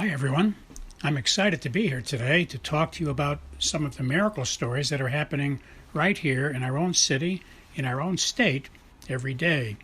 Hi, everyone. I'm excited to be here today to talk to you about some of the miracle stories that are happening right here in our own city, in our own state, every day.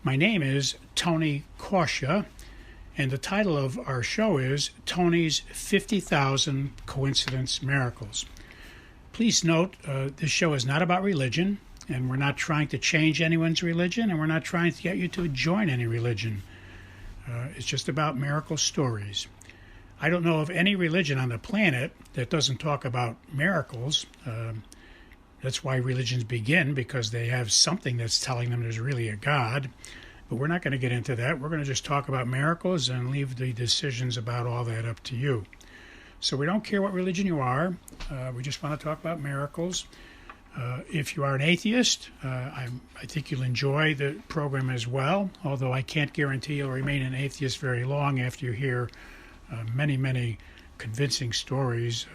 My name is Tony Kausha, and the title of our show is Tony's 50,000 Coincidence Miracles. Please note, this show is not about religion, and we're not trying to change anyone's religion, and we're not trying to get you to join any religion. It's just about miracle stories. I don't know of any religion on the planet that doesn't talk about miracles. That's why religions begin, because they have something that's telling them there's really a God. But we're not going to get into that. We're going to just talk about miracles and leave the decisions about all that up to you. So we don't care what religion you are. We just want to talk about miracles. If you are an atheist, I think you'll enjoy the program as well, although I can't guarantee you'll remain an atheist very long after you hear many convincing stories,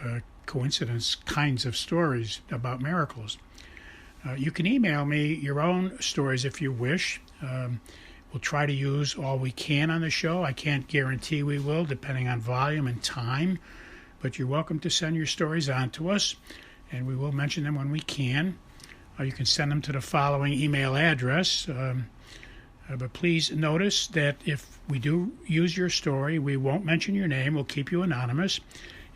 coincidence kinds of stories about miracles. You can email me your own stories if you wish. We'll try to use all we can on the show. I can't guarantee we will, depending on volume and time, but you're welcome to send your stories on to us, and we will mention them when we can. You can send them to the following email address. But please notice that if we do use your story, we won't mention your name. We'll keep you anonymous.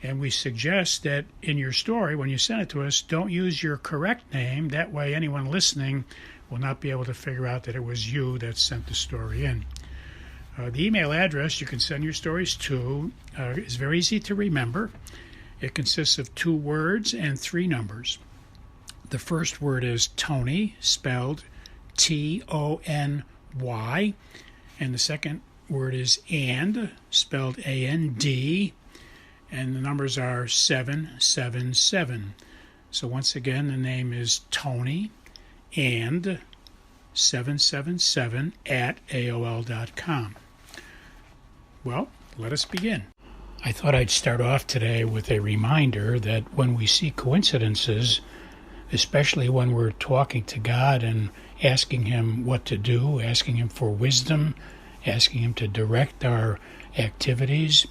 And we suggest that in your story, when you send it to us, don't use your correct name. That way anyone listening will not be able to figure out that it was you that sent the story in. The email address you can send your stories to is very easy to remember. It consists of 2 words and 3 numbers. The first word is Tony, spelled Tony, and the second word is and, spelled AND, and the numbers are 777. So once again, the name is Tony and 777 at AOL.com. Well, let us begin. I thought I'd start off today with a reminder that when we see coincidences, especially when we're talking to God and asking Him what to do, asking Him for wisdom, asking Him to direct our activities,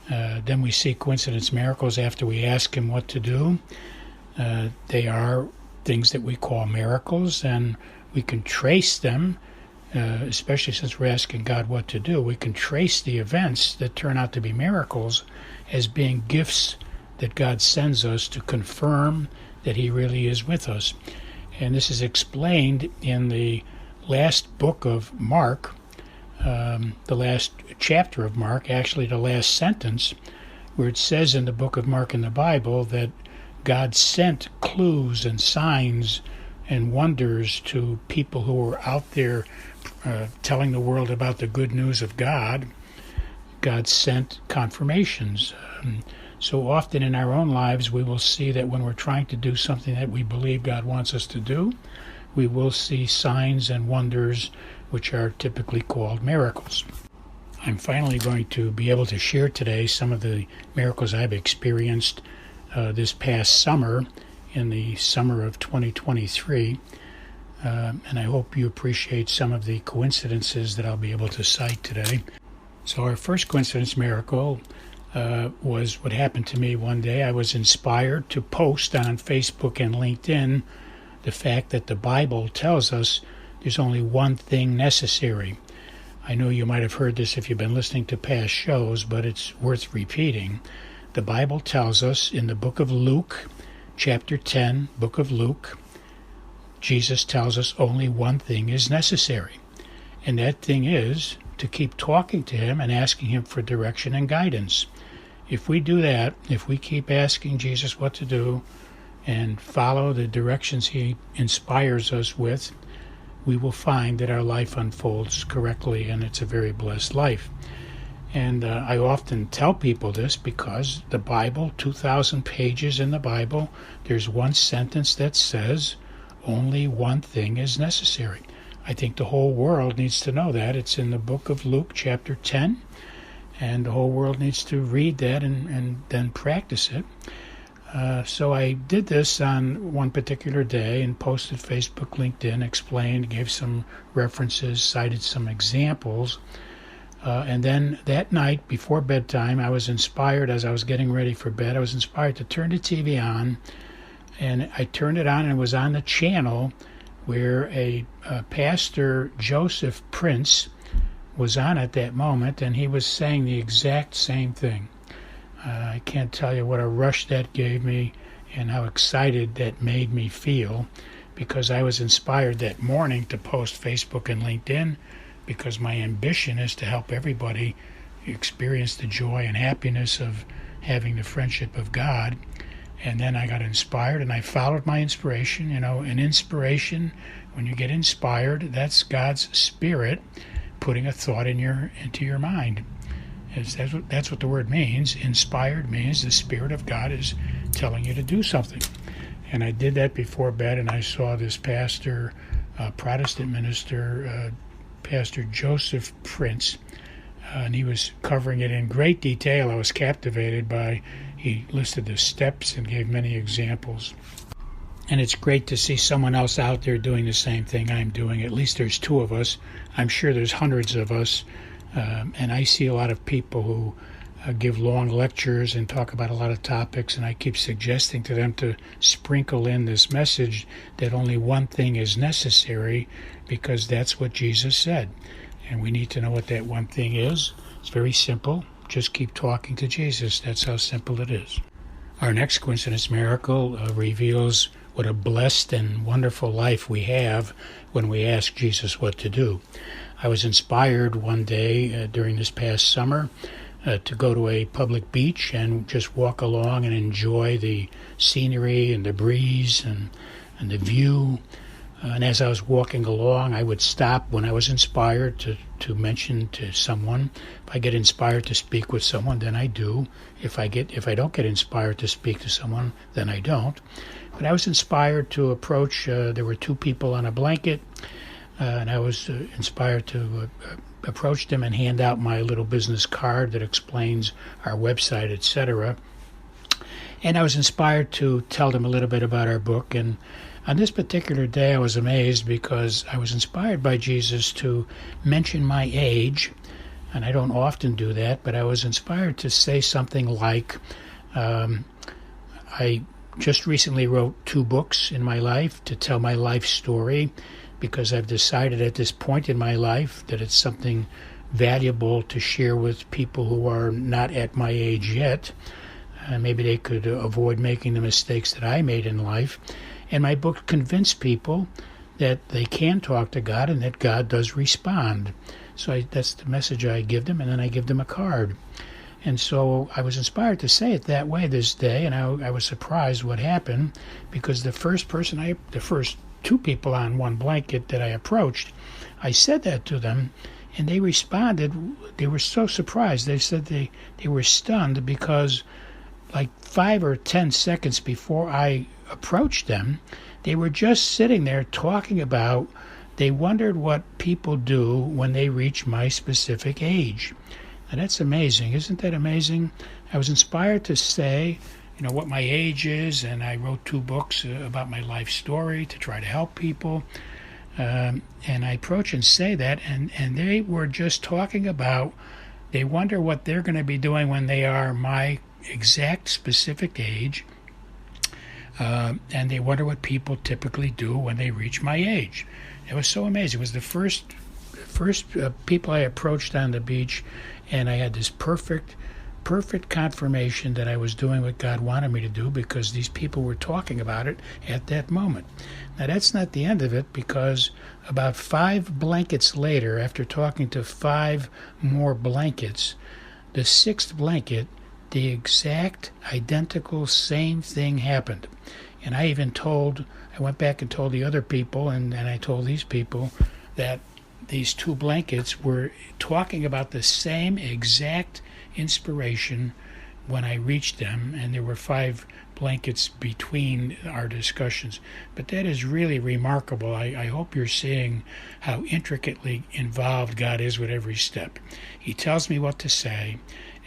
then we see coincidence miracles after we ask Him what to do. They are things that we call miracles, and we can trace them, especially since we're asking God what to do. We can trace the events that turn out to be miracles as being gifts that God sends us to confirm that He really is with us. And this is explained in the last book of Mark, the last chapter of Mark, actually the last sentence, where it says in the book of Mark in the Bible that God sent clues and signs and wonders to people who were out there telling the world about the good news of God. God sent confirmations. So often in our own lives, we will see that when we're trying to do something that we believe God wants us to do, we will see signs and wonders, which are typically called miracles. I'm finally going to be able to share today some of the miracles I've experienced this past summer, in the summer of 2023, and I hope you appreciate some of the coincidences that I'll be able to cite today. So our first coincidence miracle was what happened to me one day. I was inspired to post on Facebook and LinkedIn the fact that the Bible tells us there's only one thing necessary. I know you might have heard this if you've been listening to past shows, but it's worth repeating. The Bible tells us in the book of Luke, chapter 10, book of Luke, Jesus tells us only one thing is necessary. And that thing is to keep talking to Him and asking Him for direction and guidance. If we do that, if we keep asking Jesus what to do and follow the directions He inspires us with, we will find that our life unfolds correctly, and it's a very blessed life. And I often tell people this because the Bible, 2,000 pages in the Bible, there's one sentence that says, only one thing is necessary. I think the whole world needs to know that. It's in the book of Luke, chapter 10, and the whole world needs to read that and then practice it. So I did this on one particular day and posted Facebook, LinkedIn, explained, gave some references, cited some examples. And then that night, before bedtime, I was inspired as I was getting ready for bed. I was inspired to turn the TV on, and I turned it on, and it was on the channel where a Pastor Joseph Prince was on at that moment, and he was saying the exact same thing. I can't tell you what a rush that gave me and how excited that made me feel, because I was inspired that morning to post Facebook and LinkedIn, because my ambition is to help everybody experience the joy and happiness of having the friendship of God. And then I got inspired, and I followed my inspiration. You know, an inspiration, when you get inspired, that's God's Spirit putting a thought into your mind. That's what the word means. Inspired means the Spirit of God is telling you to do something. And I did that before bed, and I saw this pastor, Protestant minister, Pastor Joseph Prince, and he was covering it in great detail. I was captivated by, he listed the steps and gave many examples. And it's great to see someone else out there doing the same thing I'm doing. At least there's two of us. I'm sure there's hundreds of us. And I see a lot of people who give long lectures and talk about a lot of topics, and I keep suggesting to them to sprinkle in this message that only one thing is necessary, because that's what Jesus said. And we need to know what that one thing is. It's very simple. Just keep talking to Jesus. That's how simple it is. Our next coincidence miracle reveals what a blessed and wonderful life we have when we ask Jesus what to do. I was inspired one day during this past summer to go to a public beach and just walk along and enjoy the scenery and the breeze and the view. And as I was walking along, I would stop when I was inspired to mention to someone. If I get inspired to speak with someone, then I do. If I don't get inspired to speak to someone, then I don't. But I was inspired to approach. There were two people on a blanket, and I was inspired to approach them and hand out my little business card that explains our website, etc. And I was inspired to tell them a little bit about our book. And on this particular day, I was amazed because I was inspired by Jesus to mention my age, and I don't often do that, but I was inspired to say something like, I just recently wrote 2 books in my life to tell my life story, because I've decided at this point in my life that it's something valuable to share with people who are not at my age yet. Maybe they could avoid making the mistakes that I made in life. And my book convinced people that they can talk to God and that God does respond. So that's the message I give them, and then I give them a card. And so I was inspired to say it that way this day, and I was surprised what happened, because the first 2 people on one blanket that I approached, I said that to them, and they responded. They were so surprised. They said they were stunned, because like 5 or 10 seconds before I approached them, they were just sitting there talking about, they wondered what people do when they reach my specific age. Now that's amazing. Isn't that amazing? I was inspired to say, what my age is, and I wrote 2 books about my life story to try to help people. And I approach and say that, and they were just talking about, they wonder what they're going to be doing when they are my exact specific age, and they wonder what people typically do when they reach my age. It was so amazing. It was the first people I approached on the beach, and I had this perfect confirmation that I was doing what God wanted me to do, because these people were talking about it at that moment. Now that's not the end of it, because about 5 blankets later, after talking to 5 more blankets, the 6th blanket, the exact identical same thing happened. And I went back and told the other people, and I told these people that these 2 blankets were talking about the same exact inspiration when I reached them, and there were 5 blankets between our discussions. But that is really remarkable. I hope you're seeing how intricately involved God is with every step. He tells me what to say,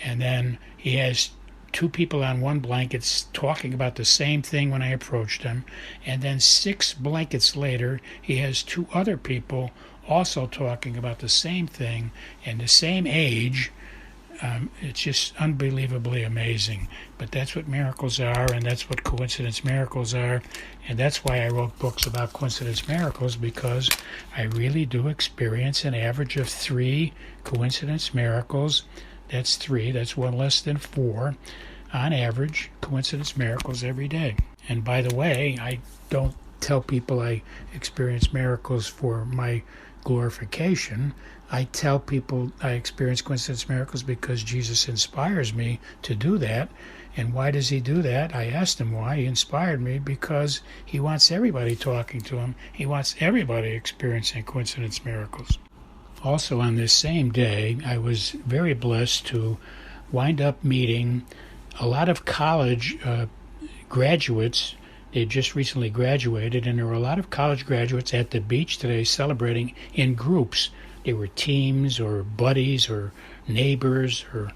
and then he has 2 people on one blanket talking about the same thing when I approached them, and then 6 blankets later, he has 2 other people also talking about the same thing and the same age. It's just unbelievably amazing. But that's what miracles are, and that's what coincidence miracles are. And that's why I wrote books about coincidence miracles, because I really do experience an average of 3 coincidence miracles. That's 3. That's one less than 4. On average, coincidence miracles every day. And by the way, I don't tell people I experience miracles for my glorification. I tell people I experience coincidence miracles because Jesus inspires me to do that. And why does he do that? I asked him why. He inspired me because he wants everybody talking to him. He wants everybody experiencing coincidence miracles. Also on this same day, I was very blessed to wind up meeting a lot of college graduates. They just recently graduated, and there were a lot of college graduates at the beach today celebrating in groups. They were teams or buddies or neighbors, or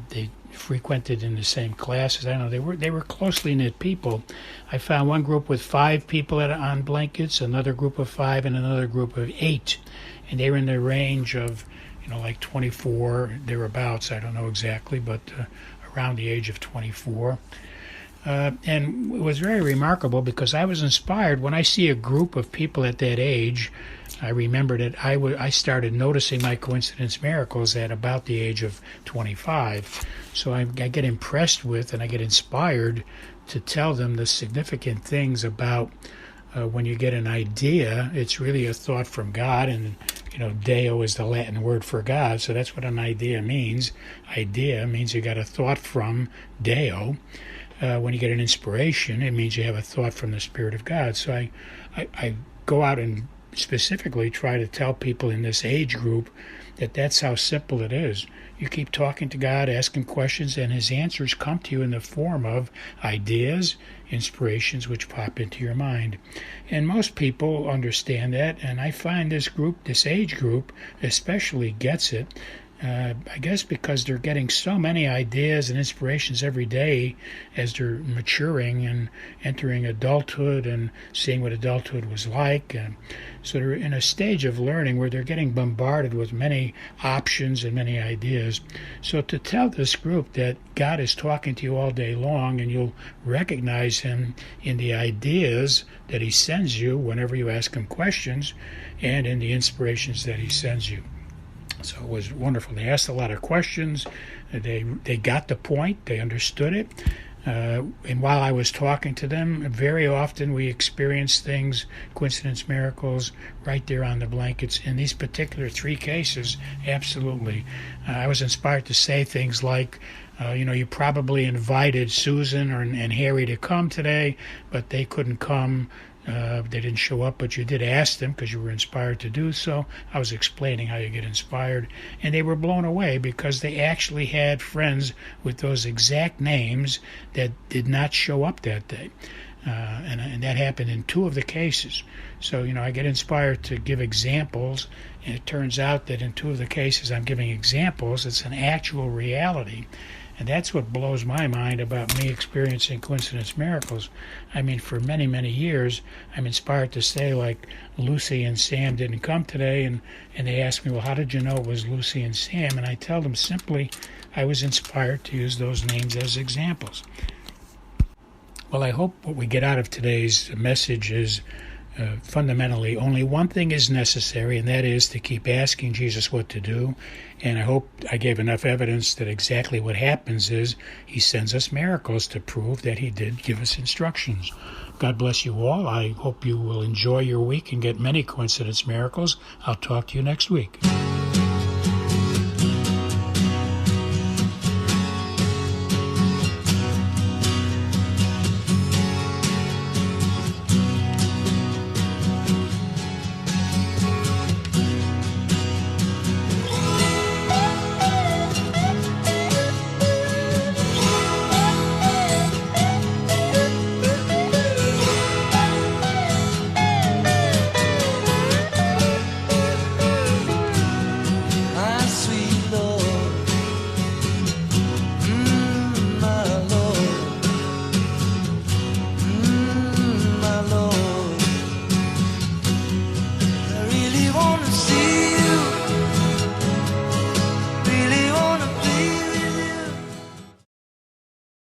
they frequented in the same classes. I don't know. They were closely knit people. I found one group with 5 people on blankets, another group of 5, and another group of 8. And they were in the range of, like 24, thereabouts. I don't know exactly, but around the age of 24. And it was very remarkable because I was inspired when I see a group of people at that age. I remember that I started noticing my coincidence miracles at about the age of 25. So I get impressed with and I get inspired to tell them the significant things about when you get an idea. It's really a thought from God, and deo is the Latin word for God, so that's what an idea means. Idea means you got a thought from deo. When you get an inspiration, it means you have a thought from the Spirit of God. So I go out and specifically try to tell people in this age group that that's how simple it is. You keep talking to God, asking questions, and his answers come to you in the form of ideas, inspirations which pop into your mind. And most people understand that, and I find this age group especially gets it. I guess because they're getting so many ideas and inspirations every day as they're maturing and entering adulthood and seeing what adulthood was like. So they're in a stage of learning where they're getting bombarded with many options and many ideas. So to tell this group that God is talking to you all day long and you'll recognize him in the ideas that he sends you whenever you ask him questions and in the inspirations that he sends you. So it was wonderful. They asked a lot of questions. They got the point. They understood it. And while I was talking to them, very often we experienced things, coincidence miracles, right there on the blankets. In these particular 3 cases, absolutely. I was inspired to say things like, you probably invited Susan and Harry to come today, but they couldn't come. They didn't show up, but you did ask them because you were inspired to do so. I was explaining how you get inspired, and they were blown away because they actually had friends with those exact names that did not show up that day. And that happened in 2 of the cases. So, I get inspired to give examples, and it turns out that in 2 of the cases I'm giving examples. It's an actual reality. And that's what blows my mind about me experiencing coincidence miracles. I mean, for many, many years, I'm inspired to say, like, Lucy and Sam didn't come today, and they ask me, well, how did you know it was Lucy and Sam? And I tell them simply, I was inspired to use those names as examples. Well, I hope what we get out of today's message is fundamentally only one thing is necessary, and that is to keep asking Jesus what to do. And I hope I gave enough evidence that exactly what happens is he sends us miracles to prove that he did give us instructions. God bless you all. I hope you will enjoy your week and get many coincidence miracles. I'll talk to you next week.